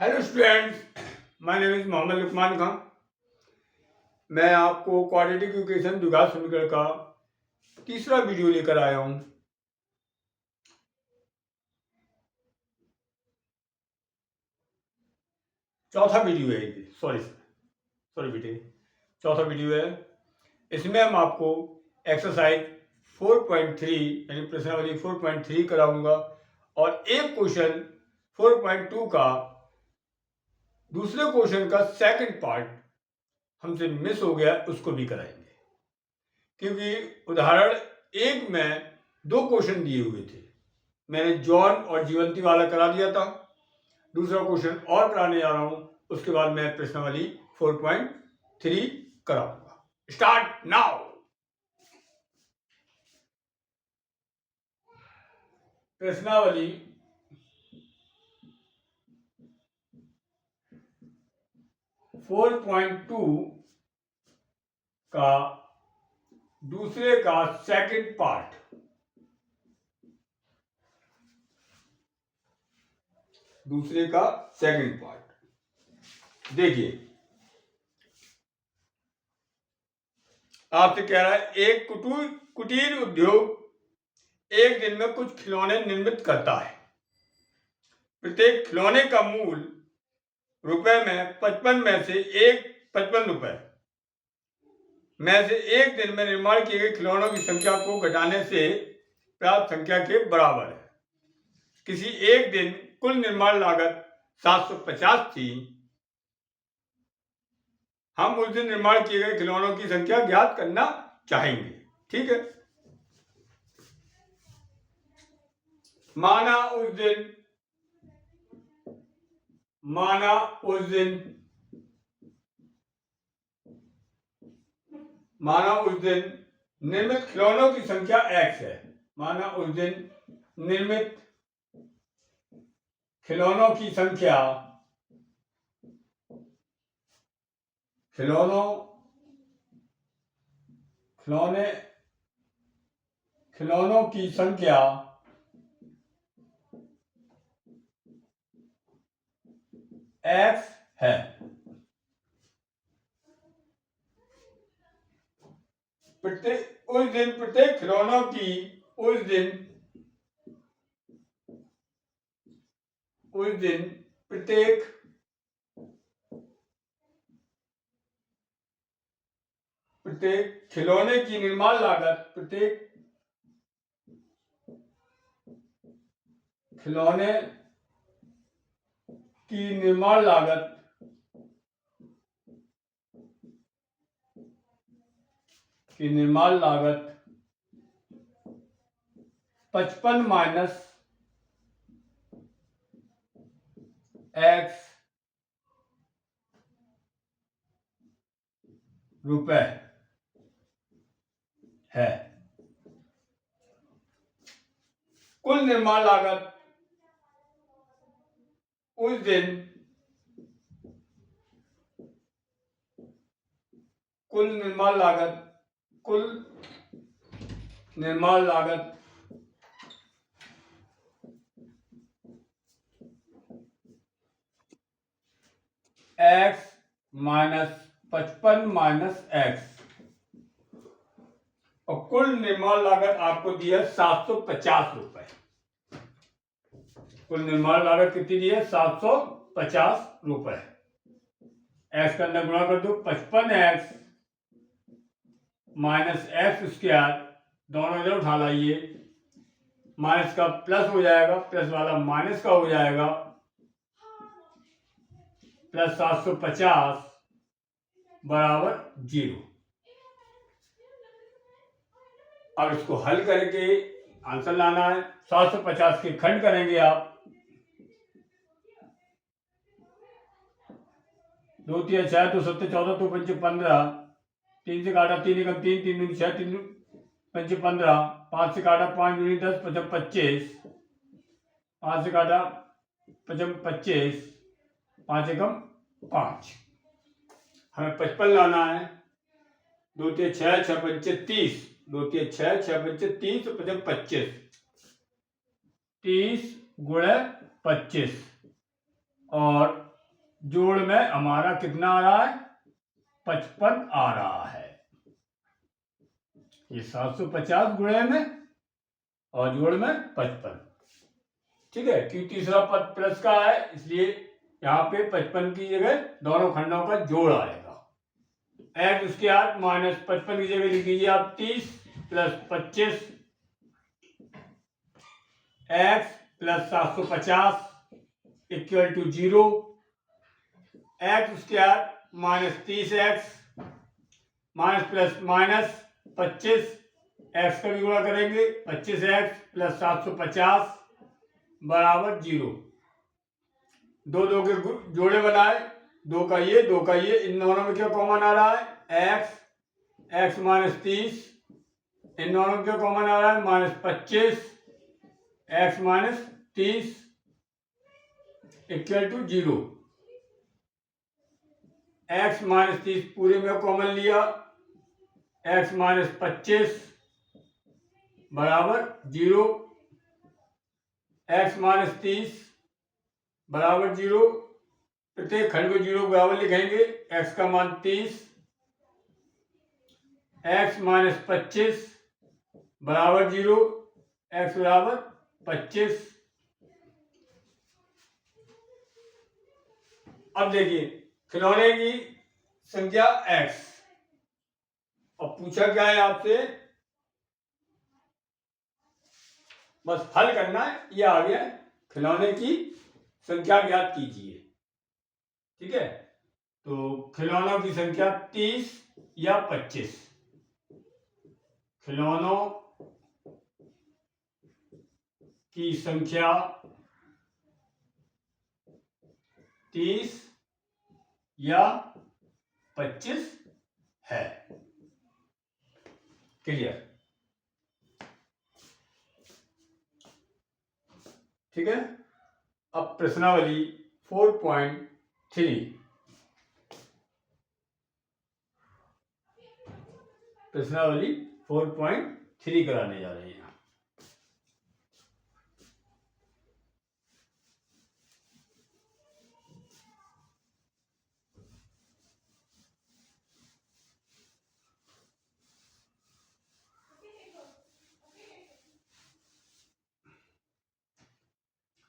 Hello students, my name is Mohammad Luqman Khan. मैं आपको quadratic equation द्विघात समीकरण का तीसरा वीडियो लेकर आया हूं। चौथा वीडियो है ये, सॉरी बेटे, चौथा वीडियो है। इसमें हम आपको एक्सरसाइज 4.3 यानी प्रश्नावली 4.3 कराऊंगा और एक क्वेश्चन 4.2 का दूसरे क्वेश्चन का सेकंड पार्ट हमसे मिस हो गया, उसको भी कराएंगे। क्योंकि उदाहरण एक में दो क्वेश्चन दिए हुए थे, मैंने जॉन और जीवंती वाला करा दिया था। दूसरा क्वेश्चन और कराने जा रहा हूं, उसके बाद मैं प्रश्नावली 4.3 कराऊंगा। Start now. प्रश्नावली 4.2 का दूसरे का सेकंड पार्ट। दूसरे का सेकंड पार्ट देखिए, आपसे कह रहा है एक कुटीर उद्योग एक दिन में कुछ खिलौने निर्मित करता है। प्रत्येक खिलौने का मूल्य रुपए में 55 में से 55 रुपए में से एक दिन में निर्माण किए गए खिलौनों की संख्या को घटाने से प्राप्त संख्या के बराबर है। किसी एक दिन कुल निर्माण लागत 750 थी। हम उस दिन निर्माण किए गए खिलौनों की संख्या ज्ञात करना चाहेंगे। ठीक है, माना उस दिन निर्मित खिलौनों की संख्या x है। माना उस दिन निर्मित खिलौनों की संख्या खिलौनों की संख्या x है। उस दिन प्रत्येक खिलौनों की प्रत्येक खिलौने की निर्माण लागत प्रत्येक खिलौने की निर्माण लागत 55 माइनस x रुपए है। कुल निर्माण लागत उस दिन कुल निर्माण लागत x माइनस 55 माइनस x और कुल निर्माण लागत आपको दी है 750 रुपए। कुल निर्माण लागत कितनी दी है? 750 रुपए। x का अंदर गुणा कर दो, 55x माइनस एक्स स्क्वायर, दोनों इधर उठा लाइए, माइनस का प्लस हो जाएगा, प्लस वाला माइनस का हो जाएगा, प्लस 750 बराबर 0। अब इसको हल करके आंसर लाना है। 750 के खंड करेंगे आप, 2 3 6 2 7 14 2 5 15, 3 से काटा 3 एकम 3 3 दूनी 6 3 5 15, 5 से काटा 5 दूनी 10 5 25, 5 से काटा 5 25, 5 एकम 5। हमें 55 लाना है। 2 3 6 6 5 30, 2 3 6 6 5 30 और 5 25, 30 गुणे 25 और जोड़ में हमारा कितना आ रहा है, 55 आ रहा है। ये 750 गुणे में और जोड़ में 55, ठीक है। क्योंकि तीसरा पद प्लस का है इसलिए यहाँ पे 55 की जगह दोनों खंडों का जोड़ आएगा। एक्स उसके बाद माइनस 55 की जगह लिख दीजिए आप 30 plus 25 X plus 750 equal to 0। X उसके बाद minus 30 X minus plus minus 25 X का भी गुणा करेंगे 25 एक्स प्लस 750 बराबर 0। दो दो के जोड़े बनाए, दो का ये इन दोनों में क्या कॉमन आ रहा है, एक्स माइनस 30, इन दोनों में क्या कॉमन आ रहा है, minus 25 X minus 30 equal to 0। X minus 30 पूरे में कॉमन लिया, एक्स माइनस 25 बराबर 0, एक्स माइनस 30 बराबर 0। प्रत्येक खंड को 0 बराबर लिखेंगे, एक्स का मान 30 एक्स माइनस 25 बराबर 0, एक्स बराबर 25। अब देखिए खिलौने की संख्या x, और पूछा क्या है आपसे, बस हल करना है। ये आ गया खिलौने की संख्या ज्ञात कीजिए, ठीक है। तो खिलौनों की संख्या 30 या 25, खिलौनों की संख्या 30 या 25 है। क्लियर, ठीक है। अब प्रश्नावली 4.3, प्रश्नावली 4.3 कराने जा रहे हैं।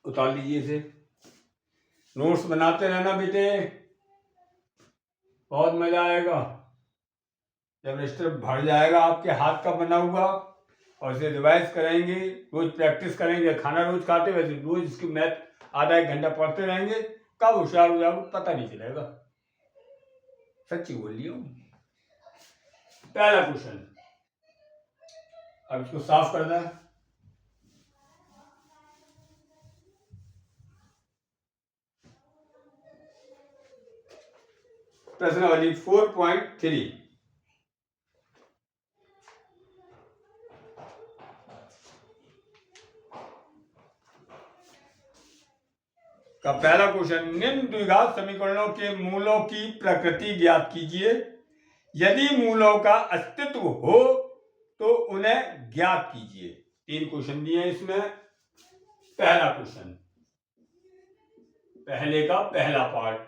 उतार लीजिए इसे, नोट्स बनाते रहना बेटे, बहुत मजा आएगा जब रजिस्टर भर जाएगा आपके हाथ का बना हुआ, और इसे रिवाइज करेंगे, रोज प्रैक्टिस करेंगे। खाना रोज खाते वैसे रोज इसकी मैथ आधा एक घंटा पढ़ते रहेंगे, कब होशियार हो जाओगे पता नहीं चलेगा। सच्ची बोल रही हूँ। पहला क्वेश्चन, अब इसको साफ करना है। प्रश्नावली 4.3, का पहला क्वेश्चन, निम्न द्विघात समीकरणों के मूलों की प्रकृति ज्ञात कीजिए। यदि मूलों का अस्तित्व हो तो उन्हें ज्ञात कीजिए। 3 क्वेश्चन दिए इसमें। पहला क्वेश्चन, पहले का पहला part,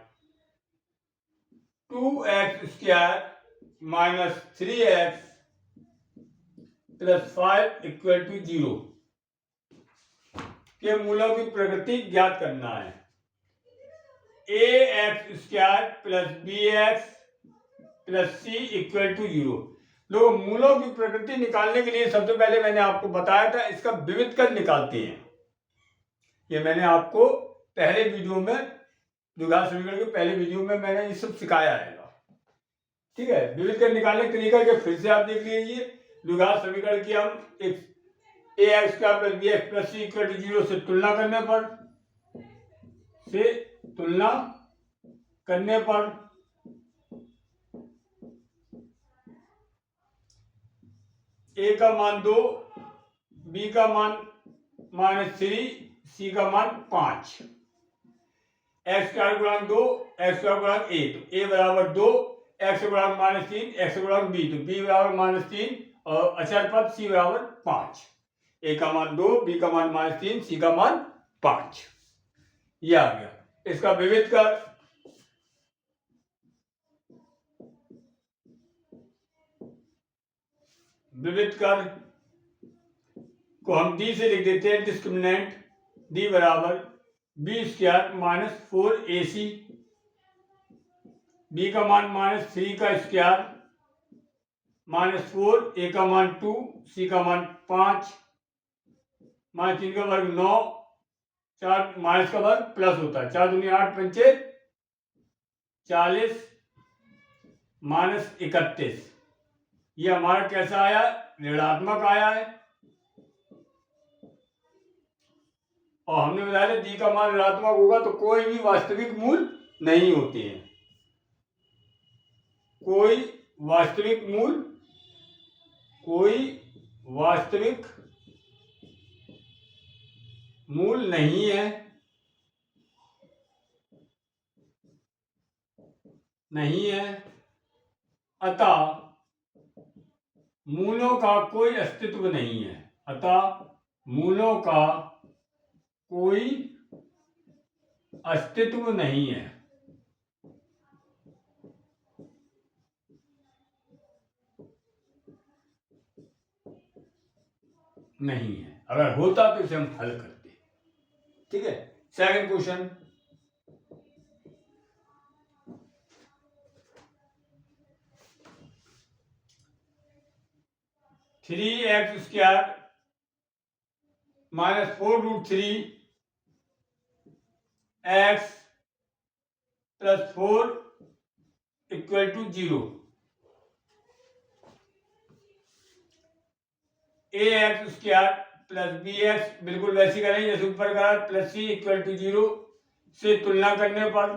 2x² minus 3x plus 5 equal to 0 के मूलों की प्रकृति ज्ञात करना है। ax² plus bx plus c equal to 0। लोग मूलों की प्रकृति निकालने के लिए सबसे पहले मैंने आपको बताया था इसका विविध कर निकालते हैं। ये मैंने आपको पहले वीडियो में, द्विघात समीकरण के पहले वीडियो में मैंने ये सब सिखाया है, ठीक है। विविध कर निकालने के तरीका के फिर से आप देख लीजिए। द्विघात समीकरण की हम ax² plus bx plus c equal to 0 से तुलना करने पर a का मान 2, b का मान -3, c का मान 5, x² गुणांक 2, x² गुणांक a, तो a बराबर 2, x गुणांक -3, x गुणांक b, तो b बराबर -3 और अचर पद c बराबर 5। a का मान 2, b का मान -3, c का मान 5। ये आ गया। इसका विविध कर विविध कर को हम डी से लिख देते हैं, डिस्क्रिमिनेंट डी बराबर B square minus 4ac, B का मान -3 का स्क्वायर -4, ए का मान 2, सी का मान 5, -3 का वर्ग 9, 4 माइनस का वर्ग प्लस होता है, 4 दूनी 8 पंचे 40 -31। ये हमारा कैसा आया? ऋणात्मक आया है। और हमने बताया डी का मान ऋणात्मक होगा तो कोई भी वास्तविक मूल नहीं होते हैं, कोई वास्तविक मूल नहीं है, अतः मूलों का कोई अस्तित्व नहीं है, अतः मूलों का कोई अस्तित्व नहीं है। अगर होता तो इसे हम हल करते। ठीक है, second question, three x square -4√3 x + 4 = 0। ax square plus bx बिल्कुल वैसी करेंगे जैसे ऊपर करा, प्लस c = 0 से तुलना करने पर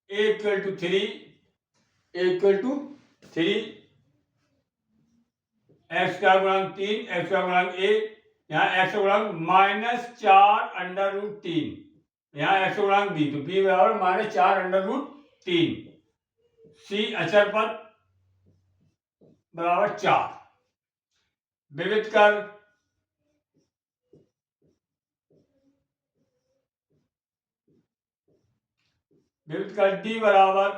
a = 3 x का गुणांक 3, x का गुणांक a, यहाँ x का गुणांक -4√3, यहाँ x का गुणांक b, तो b बराबर -4√3, c अचर पद बराबर 4। विविध कर d बराबर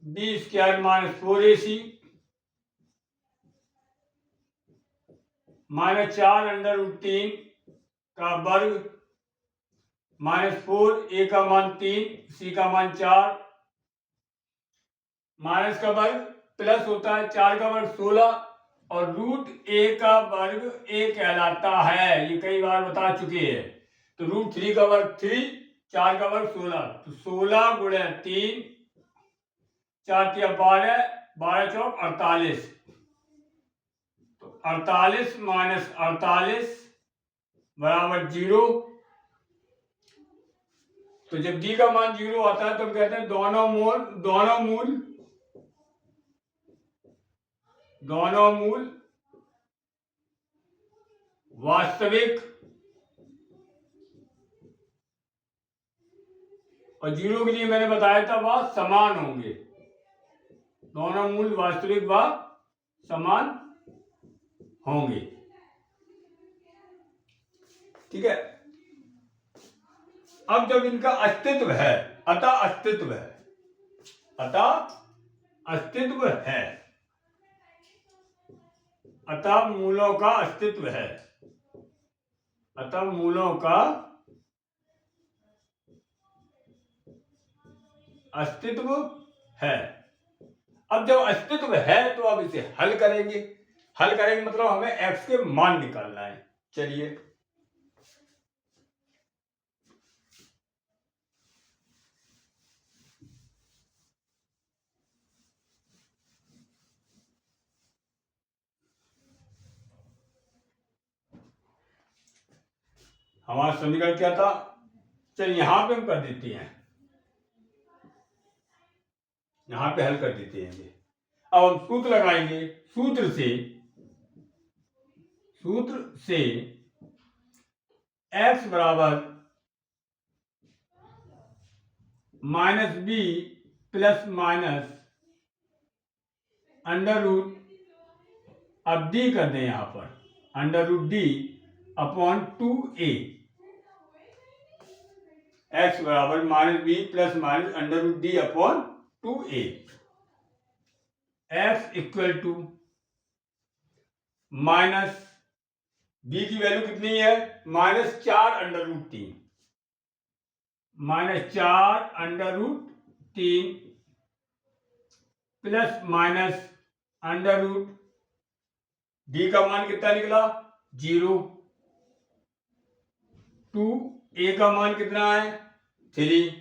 b स्क्वायर -4ac -4√3 का वर्ग -4, a का मान 3, c का मान 4, माइनस का वर्ग प्लस होता है, 4 का वर्ग 16 और √a का वर्ग a कहलाता है, ये कई बार बता चुके हैं। तो √3 का वर्ग 3, 4 का वर्ग 16, तो 16 × 3, 4 × 12, 12 चौक 48, तो 48 - 48 बराबर 0। तो जब d का मान 0 आता है तो हम कहते हैं दोनों मूल वास्तविक और 0 के लिए मैंने बताया था वह समान होंगे, दोनों मूल वास्तविक व समान होंगे। ठीक है, अब जब इनका अस्तित्व है, अतः मूलों का अस्तित्व है, अब जब अस्तित्व है तो अब इसे हल करेंगे मतलब हमें x के मान निकालना है। चलिए, हमारा समीकरण क्या था? चलिए यहां पे हम कर देते हैं, यहां पे हल कर देते हैं। अब हम सूत्र लगाएंगे, सूत्र से x बराबर -b प्लस माइनस √ अब d कर दें यहां पर √d/2a एक्स बराबर minus B plus minus under root D upon 2a। X equal to minus B की वैल्यू कितनी है, -4√3, -4√3 plus minus under root D का मान कितना निकला 0, 2 ए का मान कितना है 3,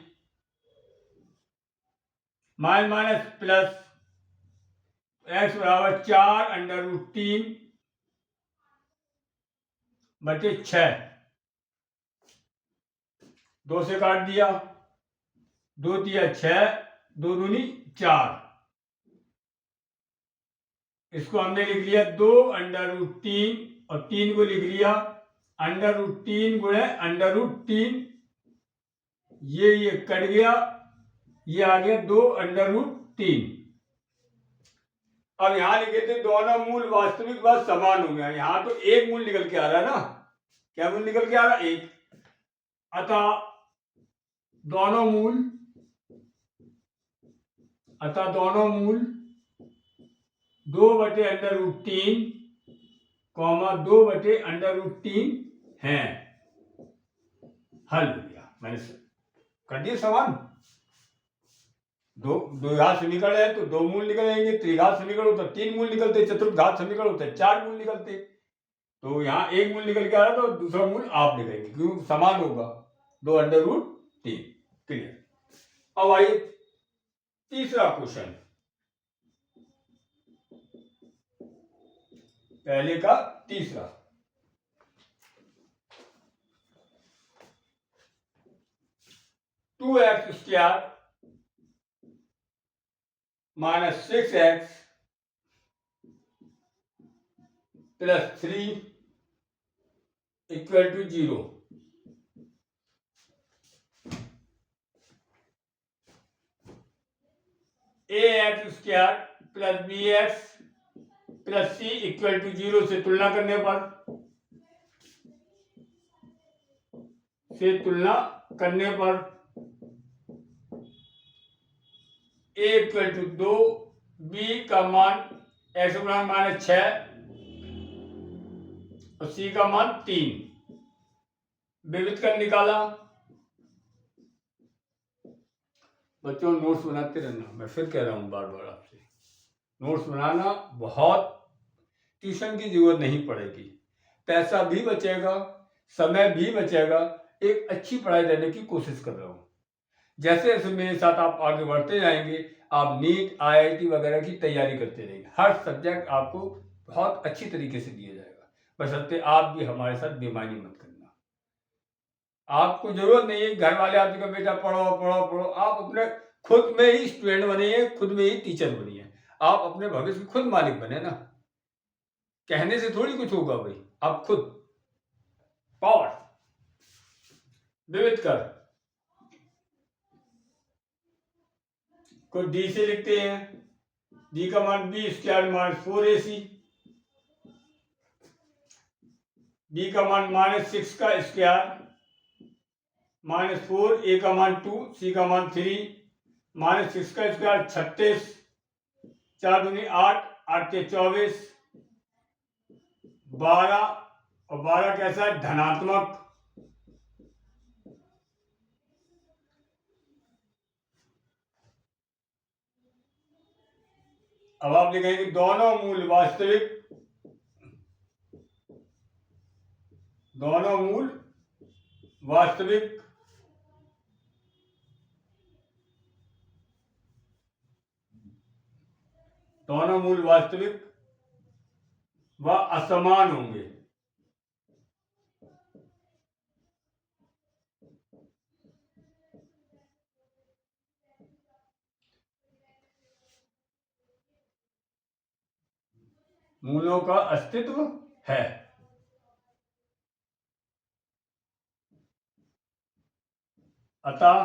माइनस माइनस प्लस एक्स बराबर 4√3 बटे 6, 2 से काट दिया, 2 तिया 6, 2 दूनी 4, इसको हमने लिख लिया 2√3 और 3 को लिख लिया √3 गुणे √3, ये कट गया, ये आ गया 2√3। अब यहां लिखे थे दोनों मूल वास्तविक व समान हो गया, यहां तो एक मूल निकल के आ रहा है ना, क्या मूल निकल के आ रहा है 1, अतः दोनों मूल 2/√3, 2/√3 हैं। हल हो गया, मैंने कर दिया समान। दो द्विघात समीकरण है तो 2 मूल निकलेंगे, त्रिघात समीकरण होता 3 मूल निकलते, चतुर्घात समीकरण होता 4 मूल निकलते। तो यहाँ 1 मूल निकल के आ रहा तो दूसरा मूल आप निकलेंगे क्योंकि समान होगा 2√3। क्लियर। अब आइए तीसरा क्वेश्चन, पहले का तीसरा। 2x² - 6x + 3 = 0। ax² + bx + c = 0 से तुलना करने पर a = 2, b का मान x -6 और c का मान 3 विविध कर निकाला। बच्चों नोट्स बनाते रहना, मैं फिर कह रहा हूं बार बार आपसे, नोट्स बनाना, बहुत ट्यूशन की जरूरत नहीं पड़ेगी, पैसा भी बचेगा, समय भी बचेगा, एक अच्छी पढ़ाई देने की कोशिश कर रहा हूं। जैसे जैसे मेरे साथ आप आगे बढ़ते जाएंगे, आप नीट IIT वगैरह की तैयारी करते रहेंगे, हर सब्जेक्ट आपको बहुत अच्छी तरीके से दिया जाएगा, बशर्ते आप भी हमारे साथ बेईमानी मत करना। आपको जरूरत नहीं है घर वाले आपके बेटा पढ़ो पढ़ो पढ़ो, आप अपने खुद में ही स्टूडेंट बनिए, खुद में ही टीचर बनिए, आप अपने भविष्य के खुद मालिक बने ना, कहने से थोड़ी कुछ होगा भाई, आप खुद पावर विविध कर को डी से लिखते हैं, डी का मान b² - 4ac, b का मान -6 का स्क्वायर -4, a का मान 2, c का मान 3, -6 का स्क्वायर 36, 4 दूनी 8, 8 के 24, 12 और 12 कैसा है धनात्मक। अब आप लिखेंगे दोनों मूल वास्तविक, दोनों मूल वास्तविक व असमान होंगे। मूलों का अस्तित्व है, अतः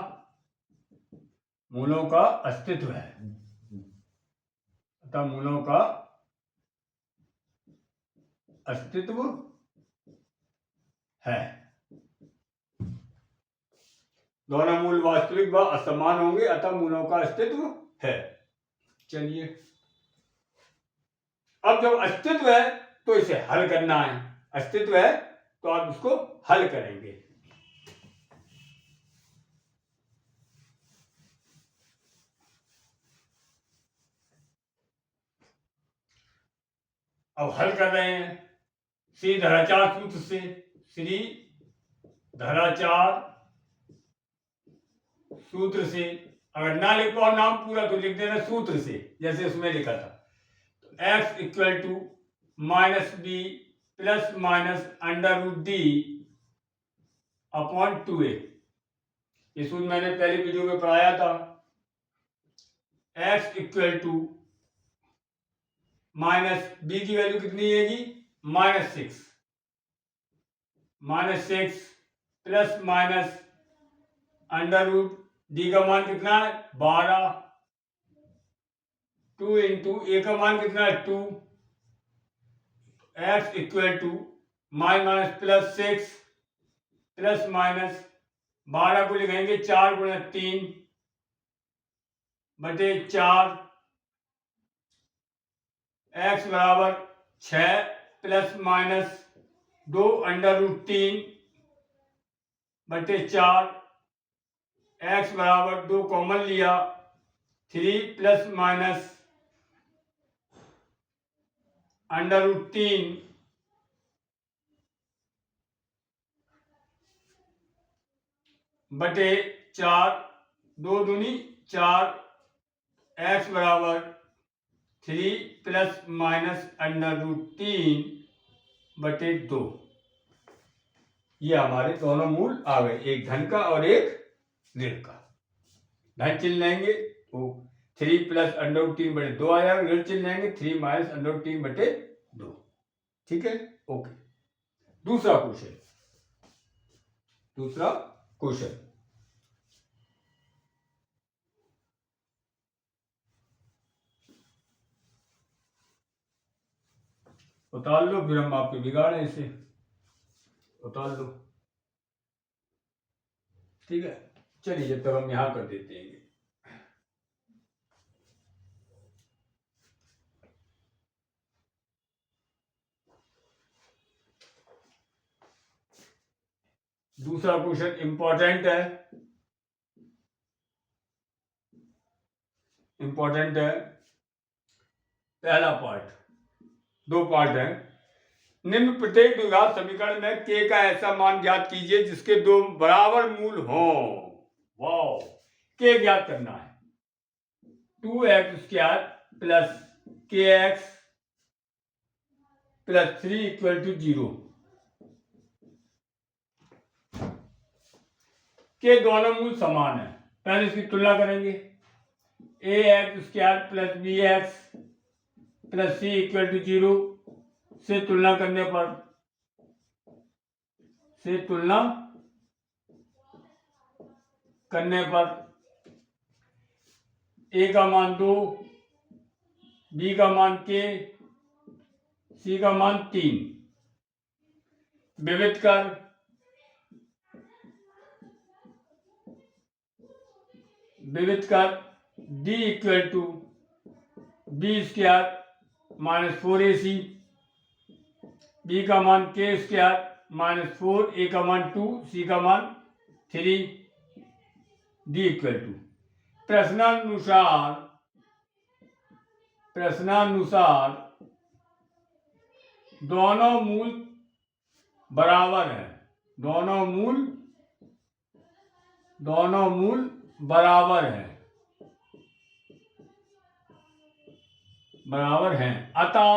मूलों का अस्तित्व है, अतः मूलों का अस्तित्व है। दोनों मूल वास्तविक व असमान होंगे, अतः मूलों का अस्तित्व है। चलिए, अब जब अस्तित्व है तो इसे हल करना है। अस्तित्व है तो आप इसको हल करेंगे। अब हल कर रहे हैं श्री धराचार सूत्र से। श्री धराचार सूत्र से, अगर ना लिख पाओ नाम पूरा तो लिख देना सूत्र से, जैसे उसमें लिखा था। तो x equal to minus B plus minus under root D upon 2a। ये सूत्र मैंने पहले वीडियो में पढ़ाया था। x equal to minus B की वैल्यू कितनी आएगी, -6, -6 plus minus under root D का मान कितना है 12, 2 इंटू ए का मान कितना है 2। X equal to minus plus 6 plus minus 12 को लिखेंगे 4 गुणा 3 बटे 4। एक्स बराबर 6 प्लस माइनस 2 अंडर रूट 3 बटे 4। एक्स बराबर 2 कॉमन लिया, 3 प्लस माइनस अंडर रूट 3 बटे 4, 2 दूनी 4। एक्स बराबर 3 प्लस माइनस अंडर रूट 3 बटे 2। ये हमारे दोनों मूल आ गए, एक धन का और एक ऋण का। धन चिन्ह लेंगे तो 3 प्लस अंडर रूट 3 बटे 2 आ जाएगा, ऋण चिन्ह लेंगे 3 माइनस अंडर रूट 3 बटे 2। ठीक है, ओके। दूसरा क्वेश्चन, उतार लो, फिर हम आपके बिगाड़े इसे, उतार लो। ठीक है, चलिए जब तक हम यहां कर देते हैं। दूसरा क्वेश्चन इंपॉर्टेंट है, पहला पार्ट, 2 पार्ट है। निम्न प्रत्येक द्विघात समीकरण में k का ऐसा मान ज्ञात कीजिए जिसके 2 बराबर मूल हों। वाओ, k ज्ञात करना है। 2x² plus kx plus 3 equal to 0 के दोनों मूल समान है। पहले इसकी तुलना करेंगे। ax² plus bx plus c equal to 0 से तुलना करने पर a का मान 2, b का मान k, c का मान 3 विविध कर d equal to b² minus 4ac, b का मान k² माइनस 4, a का मान 2, c का मान 3, d इक्वल टू प्रश्नानुसार दोनों मूल बराबर हैं। दोनों मूल बराबर हैं, अतः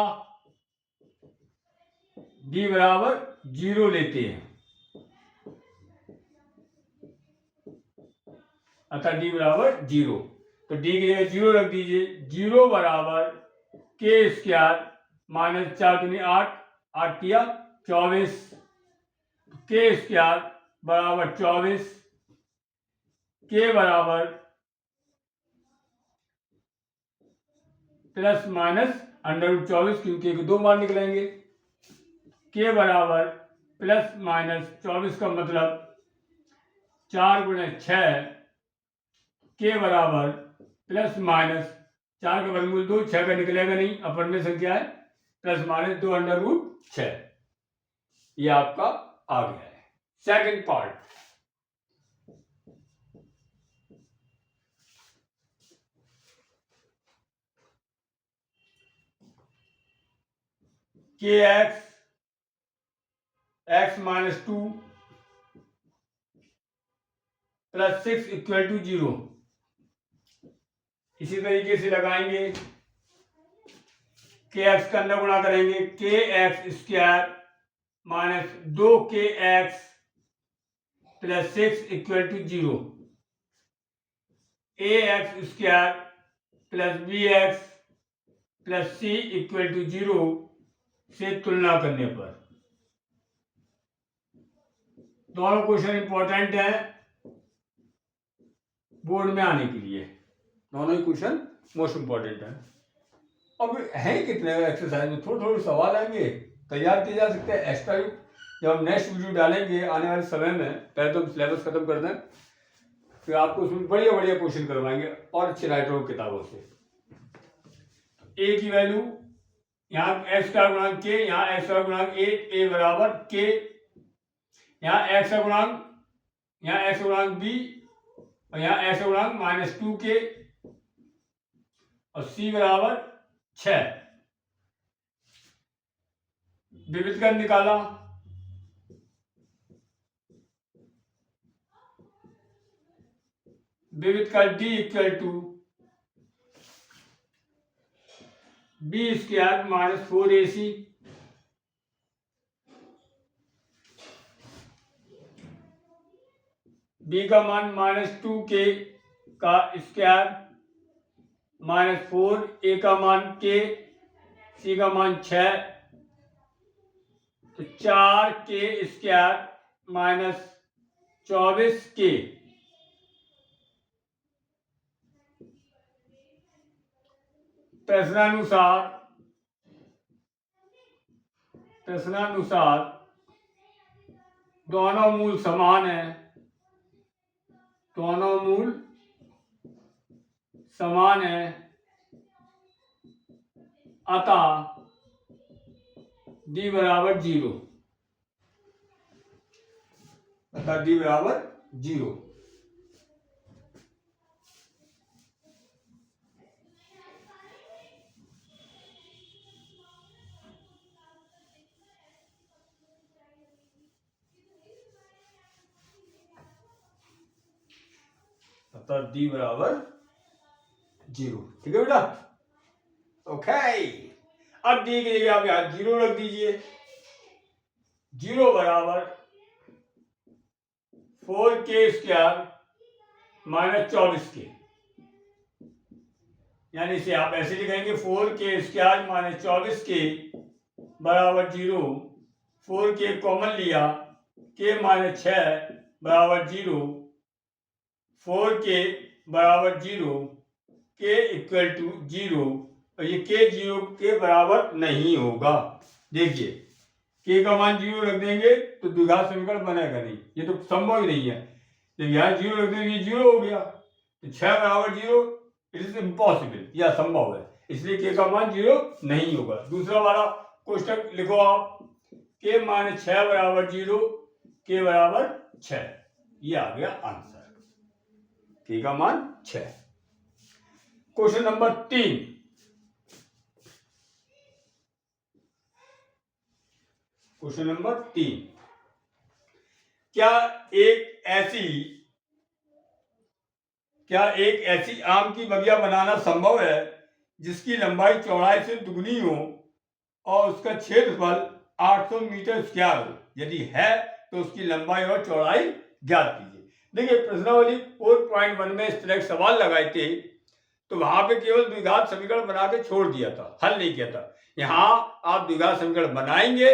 d बराबर 0 लेते हैं। अतः d बराबर 0, तो d की जगह 0 रख दीजिए। 0 बराबर k² माइनस 4 दूनी 8, 8 किया 24, k² बराबर 24, k बराबर प्लस माइनस अंडर रूट 24, क्योंकि 2 बार निकलेंगे। k बराबर प्लस माइनस 24 का मतलब 4 गुणे 6 के बराबर प्लस माइनस 4 का वर्गमूल 2, 6 का निकलेगा नहीं, अपर में संख्या है, प्लस माइनस 2 अंडर रूट 6। ये आपका आ गया है second part. K X minus 2 plus 6 equal to 0। इसी तरीके से लगाएंगे, के एक्स का अंदर गुणा करेंगे, K X square minus 2 X plus 6 equal to 0। A X square plus B X plus C equal to 0 से तुलना करने पर। दोनों क्वेश्चन इंपॉर्टेंट है बोर्ड में आने के लिए, दोनों ही क्वेश्चन मोस्ट इंपॉर्टेंट है। अब है कितने एक्सरसाइज में थोड़े थोड़े सवाल आएंगे, तैयार किए जा सकते हैं एक्स्ट्रा। जब हम नेक्स्ट वीडियो डालेंगे आने वाले समय में, पहले तो हम सिलेबस खत्म कर दें, फिर आपको उसमें बढ़िया बढ़िया क्वेश्चन करवाएंगे और अच्छे राइटरों की किताबों से। ए की वैल्यू यहाँ एक्स का गुणांक के, यहाँ एक्स का गुणांक ए बराबर के, यहाँ एक्स का गुणांक, यहाँ एक्स का गुणांक बी, और यहाँ एक्स का गुणांक माइनस 2 के, और सी बराबर 6। विविध कर निकाला, विविध का D equal to B square minus 4ac, B का मान माइनस 2k का स्क्वायर माइनस 4, ए का मान k, सी का मान 6, तो 4k स्क्वायर माइनस 24k। प्रश्नानुसार दोनों मूल समान है, दोनों मूल समान है, अतः डी बराबर 0, अतः डी बराबर 0। अतः डी बराबर 0। ठीक है बेटा, ओके। अब डी के लिए आप यहां 0 रख दीजिए। 0 बराबर 4k स्क्वायर माइनस 24k, यानी इसे आप ऐसे लिखेंगे 4k स्क्वायर माइनस 24k बराबर 0। 4k कॉमन लिया, k माइनस 6 बराबर 0, 4k बराबर 0, k इक्वल टू 0, और ये k 0 के बराबर नहीं होगा। देखिए k का मान 0 रख देंगे तो द्विघात समीकरण बनेगा नहीं, ये तो संभव ही नहीं है। जब यहाँ 0 रख देंगे 0 हो गया, तो 6 बराबर 0 इट इज इम्पॉसिबल, यह असंभव है, इसलिए k का मान 0 नहीं होगा। दूसरा वाला क्वेश्चन लिखो आप, k माइनस 6 बराबर 0, k बराबर 6, ये आ गया आंसर, k का मान 6। क्वेश्चन नंबर 3, क्वेश्चन नंबर 3, क्या एक ऐसी आम की बगिया बनाना संभव है जिसकी लंबाई चौड़ाई से दुगनी हो और उसका क्षेत्रफल 800 मीटर स्क्वायर हो? यदि है तो उसकी लंबाई और चौड़ाई ज्ञात कीजिए। देखिए प्रश्नावली 4.1 में इस तरह के सवाल लगाए थे, तो वहां पे केवल द्विघात समीकरण बना के छोड़ दिया था, हल नहीं किया था। यहां आप द्विघात समीकरण बनाएंगे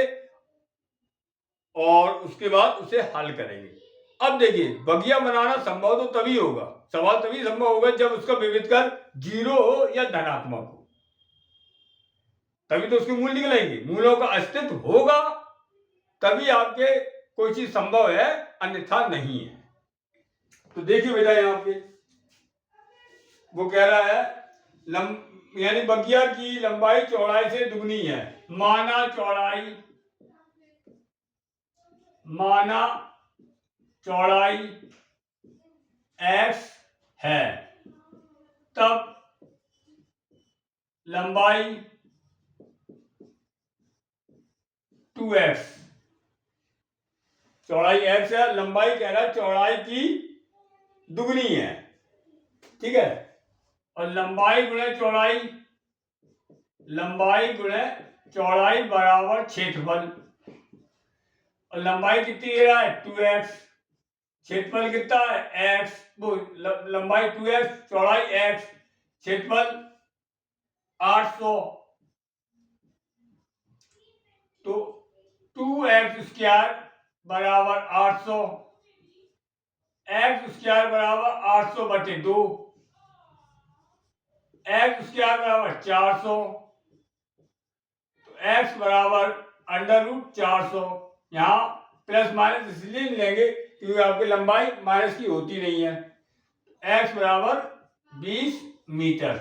और उसके बाद उसे हल करेंगे। अब देखिए बगिया बनाना संभव तो तभी होगा, सवाल तभी संभव होगा जब उसका विविधकर 0 हो या धनात्मक हो, तभी तो उसके मूल निकलेंगे। मूलों का अस्तित्व होगा तभी आपके कोई चीज संभव है, अन्यथा नहीं है। तो देखिए बेटा यहाँ पे वो कह रहा है यानी बगिया की लंबाई चौड़ाई से दुगनी है। माना चौड़ाई x है, तब लंबाई 2x, चौड़ाई x है, लंबाई कह रहा है चौड़ाई की दुगनी है, ठीक है। और लंबाई गुणे चौड़ाई बराबर क्षेत्रफल, और लंबाई कितनी दे रहा है 2x, क्षेत्रफल कितना है x, वो लंबाई 2x, चौड़ाई x, क्षेत्रफल 800, तो 2x स्क्वायर बराबर 800, x स्क्वायर बराबर 800 बटे 2, x स्क्वायर बराबर 400, तो x बराबर √400। यहाँ प्लस माइनस इसलिए लेंगे क्योंकि आपकी लंबाई माइनस की होती नहीं है। x बराबर 20 मीटर।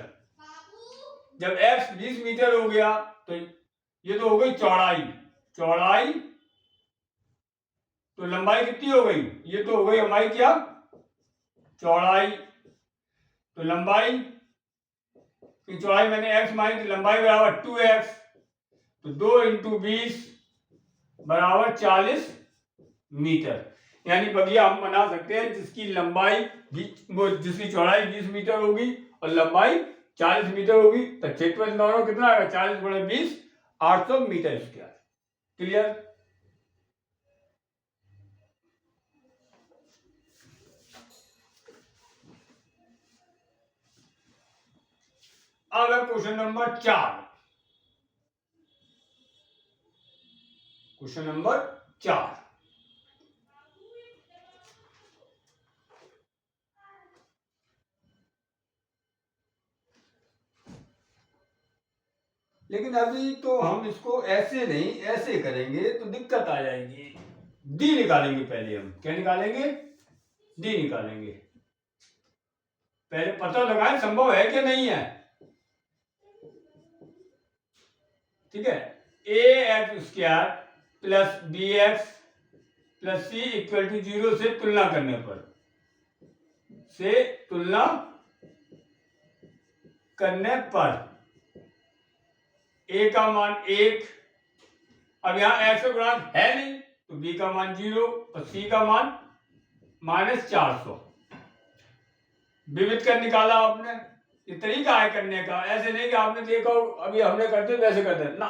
जब x 20 मीटर हो गया तो ये तो हो गई चौड़ाई, तो लंबाई कितनी हो गई, ये तो हो गई हमारी क्या चौड़ाई, तो लंबाई की चौड़ाई मैंने x मानी, तो लंबाई बराबर 2x, तो 2 × 20 बराबर 40 मीटर। यानी बगिया हम बना सकते हैं जिसकी चौड़ाई 20 मीटर होगी और लंबाई 40 मीटर होगी, तो क्षेत्रफल दोनों कितना आएगा 40 × 20 800 मीटर स्क्वायर। क्लियर? अब है क्वेश्चन नंबर 4। क्वेश्चन नंबर 4, लेकिन अभी तो हम इसको ऐसे नहीं ऐसे करेंगे तो दिक्कत आ जाएगी। डी निकालेंगे पहले, हम क्या निकालेंगे, डी निकालेंगे। पहले पता लगाएं संभव है कि नहीं है, ठीक है। ax² plus bx plus c equal to 0 से तुलना करने पर a का मान 1, अब यहां x का गुणांक है नहीं तो b का मान 0 और c का मान -400। विविध कर निकाला आपने, ये तरीका है करने का, ऐसे नहीं कि आपने देखा अभी हमने करते वैसे करते ना,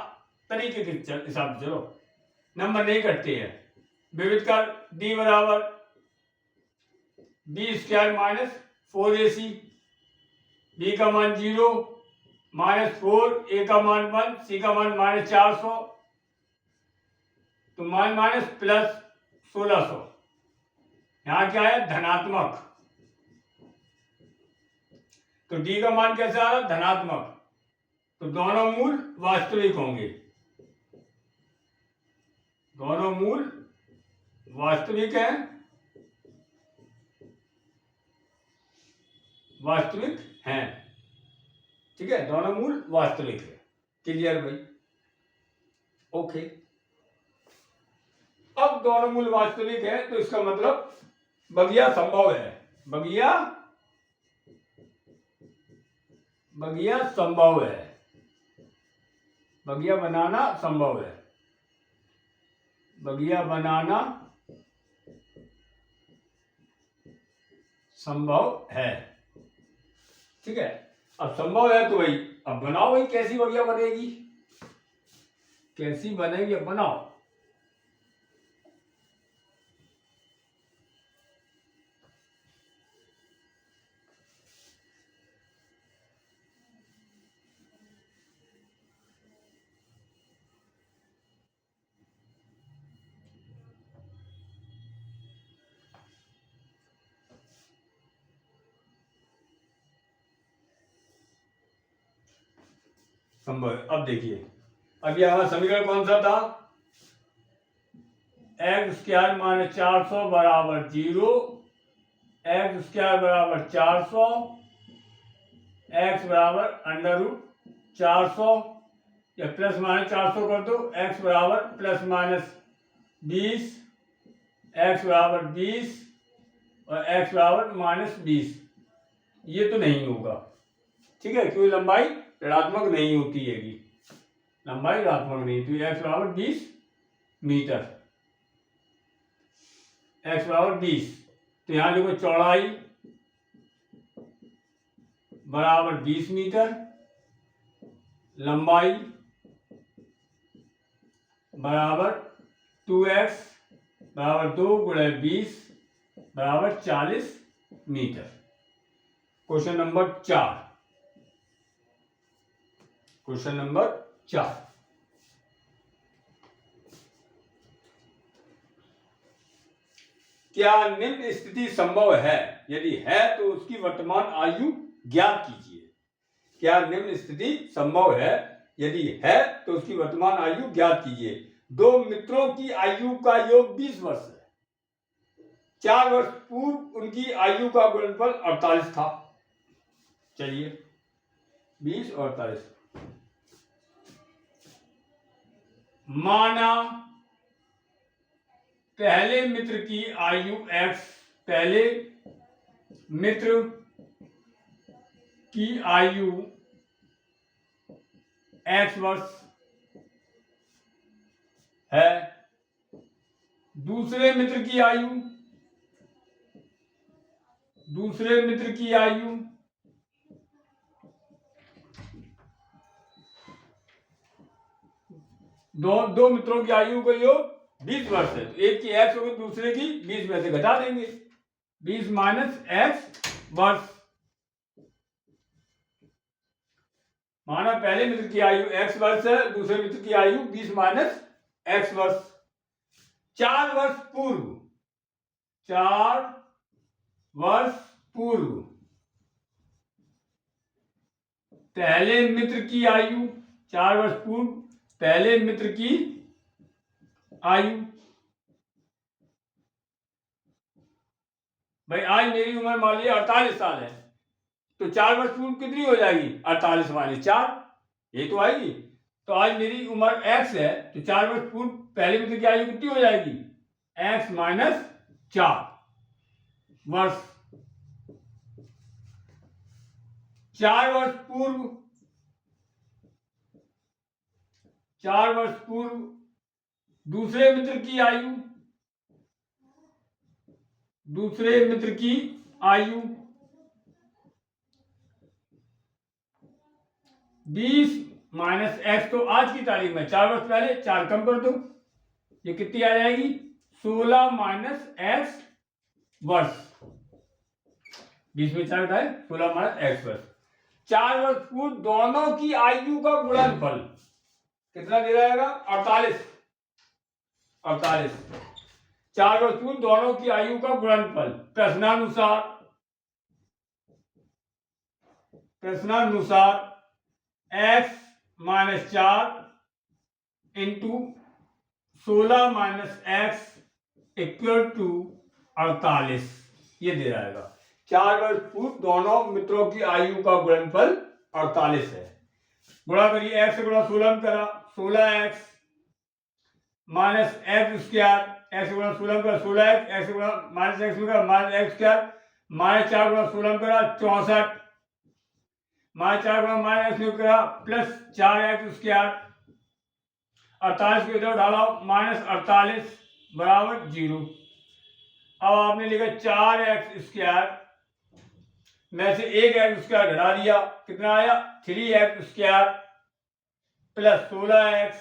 तरीके के हिसाब से चलो, नंबर नहीं कटते हैं। विविध कर d बराबर b² -4ac, b का मान 0 -4, a का मान 1, c का मान -400, तो मान प्लस 1600, यहां क्या है धनात्मक, तो d का मान कैसे आ रहा धनात्मक, तो दोनों मूल वास्तविक होंगे, दोनों मूल वास्तविक हैं, ठीक है, दोनों मूल वास्तविक है। क्लियर भाई? ओके। अब दोनों मूल वास्तविक है तो इसका मतलब बगिया संभव है, बगिया संभव है, बगिया बनाना संभव है, बगिया बनाना संभव है, ठीक है। अब संभव है तो भाई अब बनाओ भाई, कैसी बगिया बनेगी, कैसी बनेगी अब बनाओ। संभव है। अब देखिए, अब यह समीकरण कौन सा था, x² - 400 बराबर 0, एक्स स्क्वायर बराबर 400, एक्स बराबर अंडर रूट 400 या प्लस माइनस 400 कर दो, एक्स बराबर प्लस माइनस 20, एक्स बराबर 20 और एक्स बराबर माइनस 20। ये तो नहीं होगा, ठीक है, क्योंकि लंबाई ऋणात्मक नहीं होती है, लंबाई ऋणात्मक नहीं, तो एक्स बराबर 20 मीटर, एक्स बराबर 20। तो यहां देखो चौड़ाई बराबर 20 मीटर, लंबाई बराबर 2x बराबर 2 गुणे 20 बराबर 40 metre. Question number 4, question number 4, क्या निम्न स्थिति संभव है? यदि है तो उसकी वर्तमान आयु ज्ञात कीजिए। क्या निम्न स्थिति संभव है? यदि है तो उसकी वर्तमान आयु ज्ञात कीजिए। दो मित्रों की आयु का योग 20 वर्ष है। 4 वर्ष पूर्व उनकी आयु का गुणनफल 48 था। चलिए 20 और 48, माना पहले मित्र की आयु x, पहले मित्र की आयु x वर्ष है, दूसरे मित्र की आयु दो मित्रों की आयु का योग 20 वर्ष है, तो एक की x होगी, दूसरे की 20 में से घटा देंगे, 20 माइनस x वर्ष। माना पहले मित्र की आयु x वर्ष है, दूसरे मित्र की आयु 20 माइनस x वर्ष। 4 वर्ष पूर्व पहले मित्र की आयु, 4 वर्ष पूर्व पहले मित्र की आयु, भाई आज मेरी उम्र मान लीजिए 48 साल है, तो 4 वर्ष पूर्व कितनी हो जाएगी? 48 माइनस 4, ये तो आएगी। तो आज मेरी उम्र x है, तो 4 वर्ष पूर्व पहले मित्र की आयु कितनी हो जाएगी? x माइनस 4 वर्ष। 4 वर्ष पूर्व दूसरे मित्र की आयु 20 माइनस x, तो आज की तारीख में 4 वर्ष पहले 4 कम कर दो, ये कितनी आ जाएगी? 16 माइनस x वर्ष। 20 में 4 घटाए, 16 माइनस x वर्ष। 4 वर्ष पूर्व दोनों की आयु का गुणनफल कितना दे रहेगा? 48। 4 वर्ष पूर्व दोनों की आयु का गुणनफल प्रश्नानुसार x minus 4 into 16 minus x equal to 48, ये दे रहेगा। 4 वर्ष पूर्व दोनों मित्रों की आयु का गुणनफल 48 है। गुणा करिए, x से गुणा 16 में करा 16x minus x square, x गुणा 16 करा 16x, x गुणा माइनस x में करा माइनस x स्क्वायर, माइनस 4 गुणा 16 में करा 64, माइनस 4 गुणा माइनस x में करा प्लस 4x स्क्वायर, 48 को इधर डाला माइनस 48 बराबर 0। अब आपने लिखा 4x स्क्वायर में से एक x स्क्वायर घटा दिया, कितना आया? 3x स्क्वायर प्लस 16x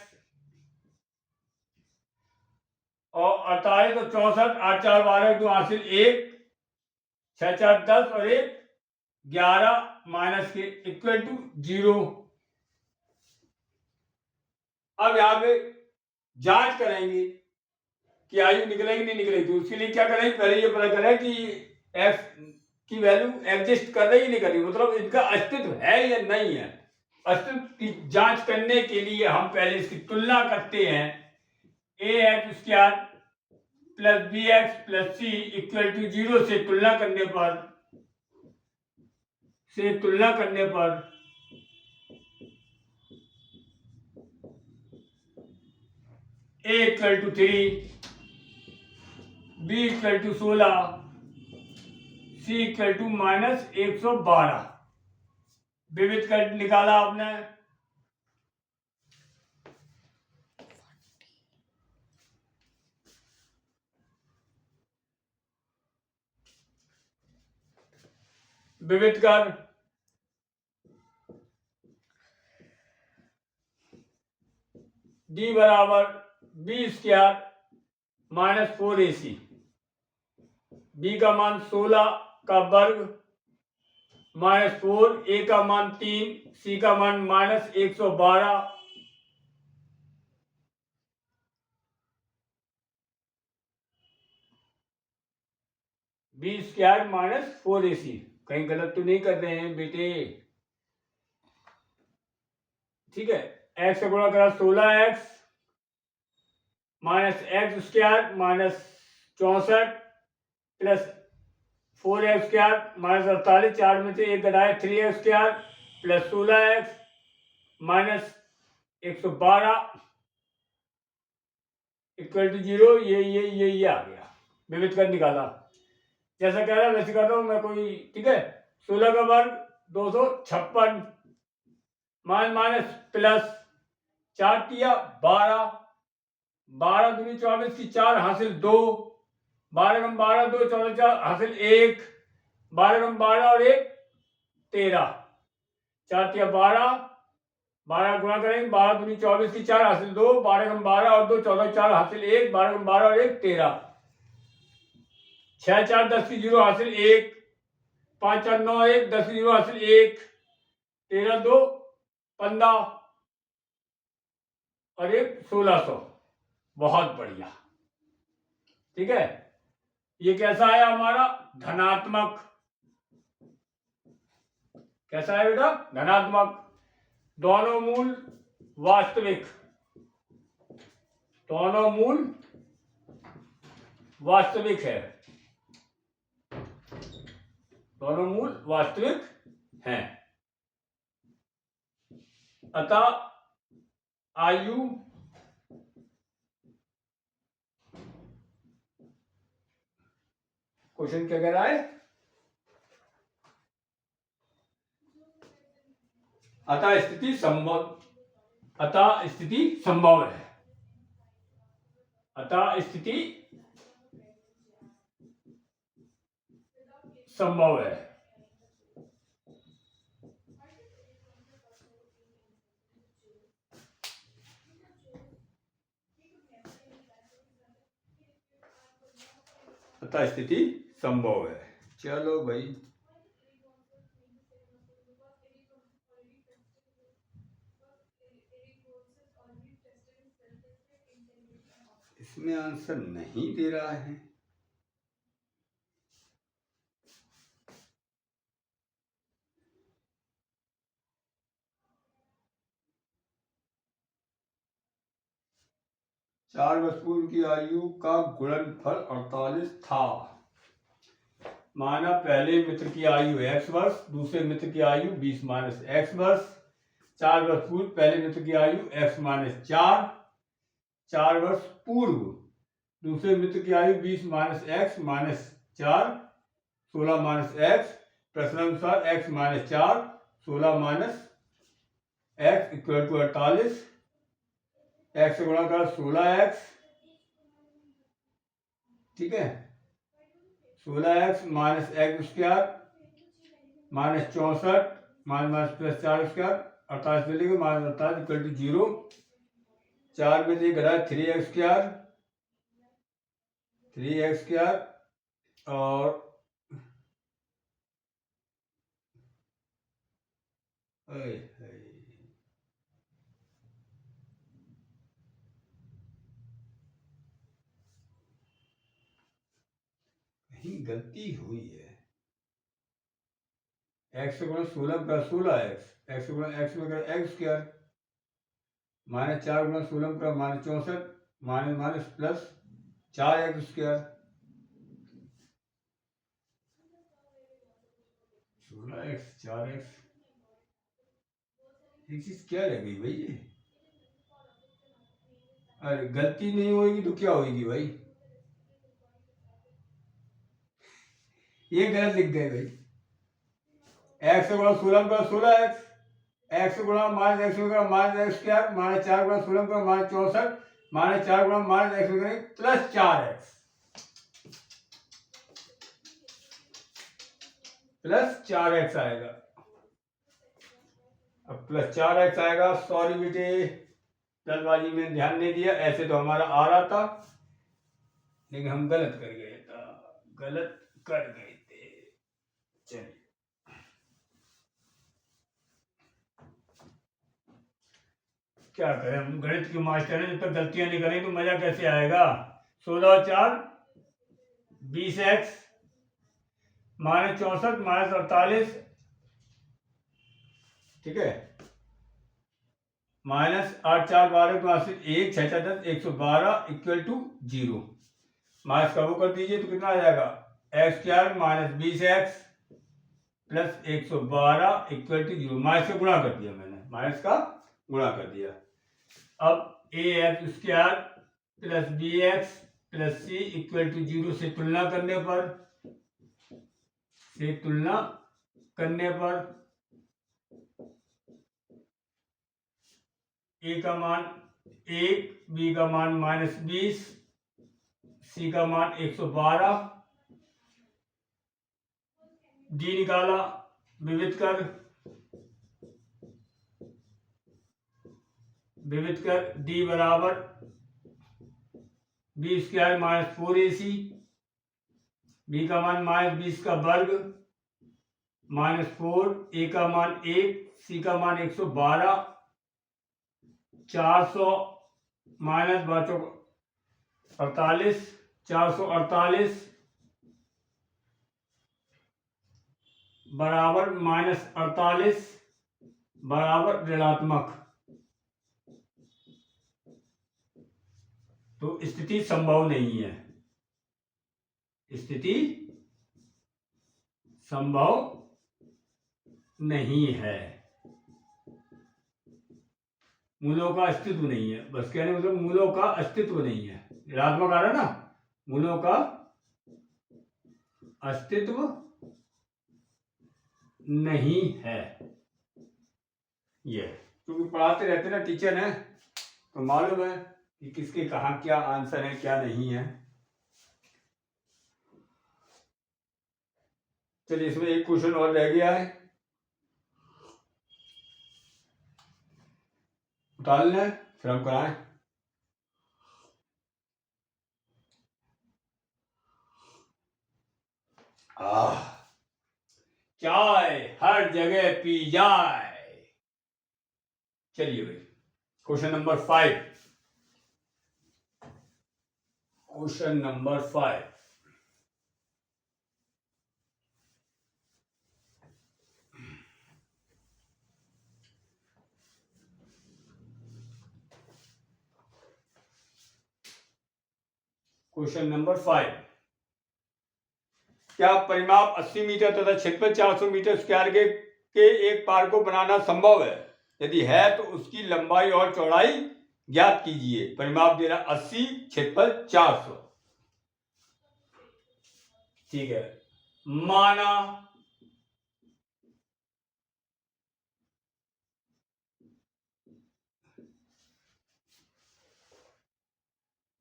और 48 और 64, 8 4 12 2 हासिल 1, 6 4 10 और 1 11 माइनस के इक्वल टू 0। अब यहां पे जांच करेंगे कि आयु निकलेगी नहीं निकलेगी, तो उसके लिए क्या करेंगे? पहले ये पता करें कि f की वैल्यू एग्जिस्ट कर रही है नहीं कर रही, मतलब इनका अस्तित्व है या नहीं है। अस्तित्व की जांच करने के लिए हम पहले इसकी तुलना करते हैं। ax square plus B X plus C equal to 0 से तुलना करने पर A equal to 3, B equal to 16, C equal to -112। विविध कर निकाला आपने। विविध कर डी बराबर b² -4ac। बी का मान 16 का वर्ग -4, ए का मान 3, सी का मान -112। b² -4ac। कहीं गलत तो नहीं कर रहे हैं बेटे? ठीक है। एक्स से गुणा करा 16x -x² -64 प्लस 4x² -48। 4 में से 1 घटाए 3x² plus 16x -112 equal to 0। ये आ गया। विविध कर निकाला। जैसा कह रहा है वैसे कर रहा हूं मैं कोई। ठीक है। 16 का वर्ग 256 माइनस प्लस 4 किया 12, 12 दूनी 24 की 4 हासिल 2, 12 कम 12 2 14 4 हासिल 1, 12 कम 12 और 1 13, 4 किया 12, 12 गुणा करेंगे 12 दूनी 24 की 4 हासिल 2, 12 कम 12 और 2 14 4 हासिल 1, 12 कम 12 और 1 13, 6 4 10 की 0 हासिल 1, 5 4 9 1 10 की 0 हासिल 1, 13 2 15 और 1 1600। बहुत बढ़िया। ठीक है। ये कैसा है हमारा? धनात्मक। कैसा है बेटा? धनात्मक। दोनों मूल वास्तविक। दोनों मूल वास्तविक है। दोनों मूल वास्तविक हैं। अतः आयु क्वेश्चन क्या कह रहा है? अतः स्थिति संभव है। अतः स्थिति संभव है। अतः स्थिति संभव है। चलो भाई। इसमें आंसर नहीं दे रहा है। चार वर्ष पूर्व की आयु का गुणनफल 48 था। माना पहले मित्र की आयु x वर्ष, दूसरे मित्र की आयु 20 माइनस x वर्ष। 4 वर्ष पूर्व पहले मित्र की आयु x माइनस 4, 4 वर्ष पूर्व दूसरे मित्र की आयु 20 minus x minus 4, 16 minus x। प्रश्नानुसार x minus 4, 16 minus x equal to 48। x से गुणा कर 16x। ठीक है। 16x minus x² minus 64 minus plus 4² 48 मिलेगा माइनस 48 इक्वल टू 0। 4 में से घटा 3x² और कहीं गलती हुई है। x से गुणा 16 प्लस 16x, x से गुणा x में कर x² माइनस 4 गुणा 16 का minus 64 minus minus plus 4x², 16x, 4x, एक चीज क्या रह गई भाई ये? अरे गलती नहीं होगी तो क्या होगी भाई? ये गलत लिख गए भाई। एक्स गुणा 16 गुणा 16x, एक्स गुणा माइनस एक्स गुणा माइनस x², माइनस 4 गुणा 16 गुणा माइनस 64, माइनस 4 गुणा माइनस एक्स गुणा प्लस 4x, प्लस 4x आएगा। अब प्लस 4x आएगा। सॉरी बेटे, जल्दबाजी में ध्यान नहीं दिया, ऐसे तो हमारा आ रहा था लेकिन हम गलत कर गए थे। चलिए क्या करें, हम गणित के मास्टर हैं, जब तक गलतियां नहीं करें तो मजा कैसे आएगा। 16 और 4 20x, माइनस 64 माइनस 48, ठीक है, माइनस 8 4 12 तो 1 6 4 10 112 इक्वल टू 0। माइनस का वो कर दीजिए तो कितना आ जाएगा, x² minus 20x plus 112 equal to 0। Minus का गुणा कर दिया मैंने, माइनस का गुणा कर दिया। अब ax² plus bx plus c equal to 0 से तुलना करने पर a का मान 1, b का मान माइनस 20, c का मान 112, d निकाला, विविध कर d बराबर b² माइनस 4ac, b का मान माइनस 20 का वर्ग माइनस 4, a का मान 1, c का मान 112, 400 माइनस 48, 448 बराबर माइनस 48 बराबर ऋणात्मक। तो स्थिति संभव नहीं है, स्थिति संभव नहीं है, मूलों का अस्तित्व नहीं है। बस कहने मतलब मूलों का अस्तित्व नहीं है। ऋणात्मक आ रहा ना, मूलों का अस्तित्व नहीं है। ये क्योंकि पढ़ाते रहते ना टीचर हैं, तो मालूम है कि किसके कहाँ क्या आंसर है क्या नहीं है। चलिए इसमें एक क्वेश्चन और रह गया है, उतार लें फिर हम कराएं। चाय हर जगह पी जाए। चलिए भाई question number 5, question number 5, question number 5, क्या परिमाप 80 मीटर तथा क्षेत्रफल 400 मीटर स्क्वायर के एक पार्क को बनाना संभव है? यदि है तो उसकी लंबाई और चौड़ाई ज्ञात कीजिए। परिमाप दे रहा 80, क्षेत्रफल 400, ठीक है।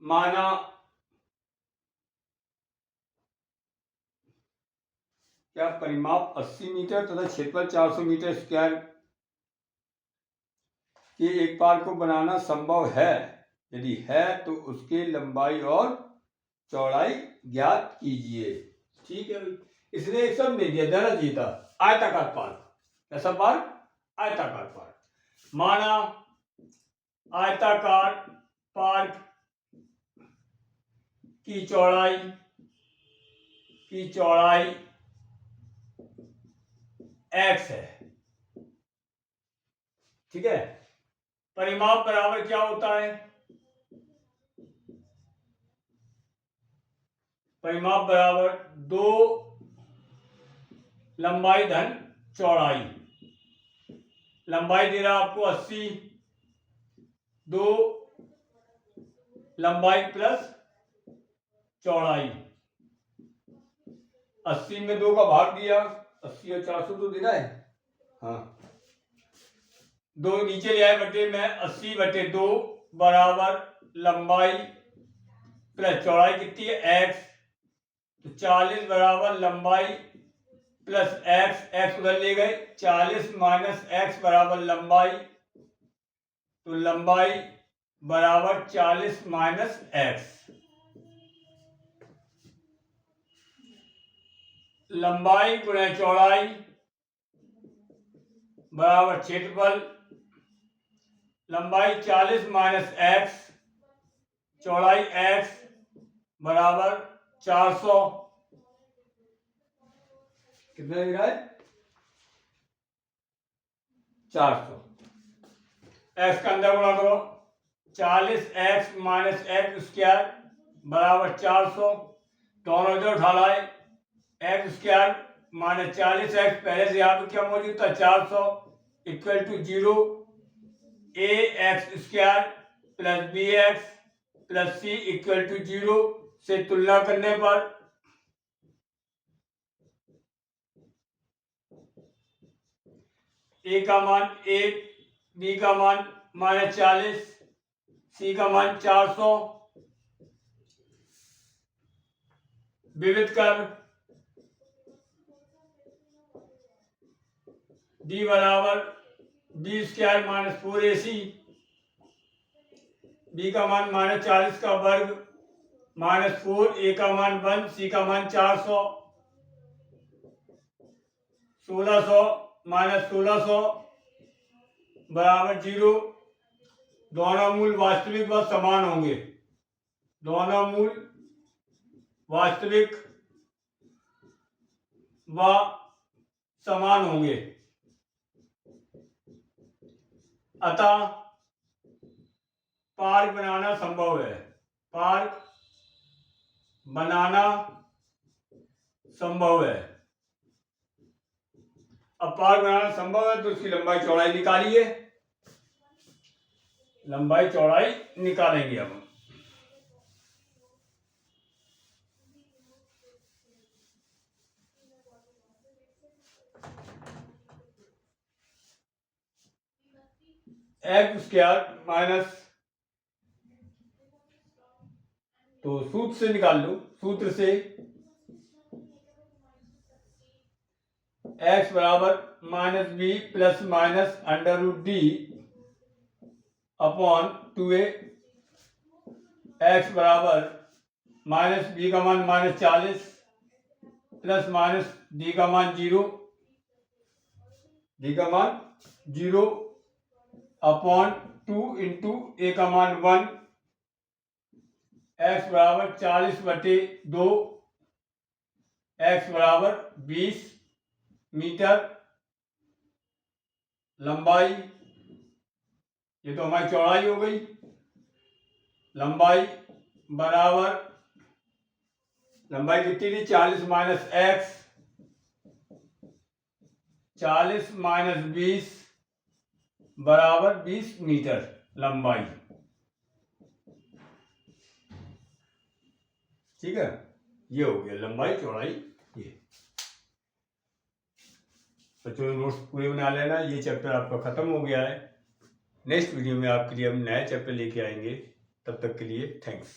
माना क्या परिमाप 80 मीटर तथा क्षेत्रफल 400 मीटर स्क्वायर के एक पार्क को बनाना संभव है? यदि है तो उसके लंबाई और चौड़ाई ज्ञात कीजिए। ठीक है भाई, इसने एक सब नहीं दिया, देना चाहिए था आयताकार पार्क। ऐसा पार्क, आयताकार पार्क। माना आयताकार पार्क की चौड़ाई x है, ठीक है। परिमाप बराबर क्या होता है, परिमाप बराबर 2 लंबाई धन चौड़ाई। लंबाई दे रहा आपको 80, 2 लंबाई प्लस चौड़ाई। 80 में 2 का भाग दिया, 80 और 400 तो देना है, हाँ 2 नीचे ले आए बटे में, 80/2 बराबर लंबाई प्लस चौड़ाई कितनी है x, तो 40 बराबर लंबाई प्लस x उधर ले गए, 40 माइनस x बराबर लंबाई, तो लंबाई बराबर 40 माइनस x। लंबाई गुणा चौड़ाई बराबर क्षेत्रफल। लंबाई 40 माइनस x, चौड़ाई x बराबर 400। कितना लग रहा है? 400। x का अंदर गुणा करो, 40x माइनस एक्स स्क्वायर बराबर 400। दोनों इधर उठा लाए, एक्स स्क्वायर माइनस 40x पहले से यहाँ पे क्या मौजूद था 400 equal to 0। A X square plus B X plus C equal to 0 से तुलना करने पर ए का मान 1, बी का मान माइनस 40, सी का मान 400। विविध कर डी बराबर B square minus 4ac, B का मान माइनस 40 का वर्ग माइनस 4, ए का मान 1, सी का मान 400। 1600 माइनस 1600 बराबर 0। दोनों मूल वास्तविक व समान होंगे, दोनों मूल वास्तविक व समान होंगे, अतः पार्क बनाना संभव है। पार्क बनाना संभव है। अब पार्क बनाना संभव है तो उसकी लंबाई चौड़ाई निकालिए। लंबाई चौड़ाई निकालेंगे अब। एक्स स्क्वायर माइनस, तो सूत्र से निकाल लो, सूत्र से x बराबर minus B plus minus under root D upon 2a। x बराबर माइनस बी का मान माइनस 40 प्लस माइनस डी का मान 0, डी का मान 0 अपॉन 2 इंटू ए का मान 1। x बराबर 40/2, x बराबर 20 मीटर लंबाई। ये तो हमारी चौड़ाई हो गई। लंबाई बराबर, लंबाई कितनी थी 40 माइनस एक्स, 40 माइनस 20 बराबर 20 मीटर लंबाई। ठीक है, ये हो गया लंबाई चौड़ाई। ये बच्चों नोट्स पूरे बना लेना। ये चैप्टर आपका खत्म हो गया है। नेक्स्ट वीडियो में आपके लिए हम नया चैप्टर लेके आएंगे। तब तक के लिए थैंक्स।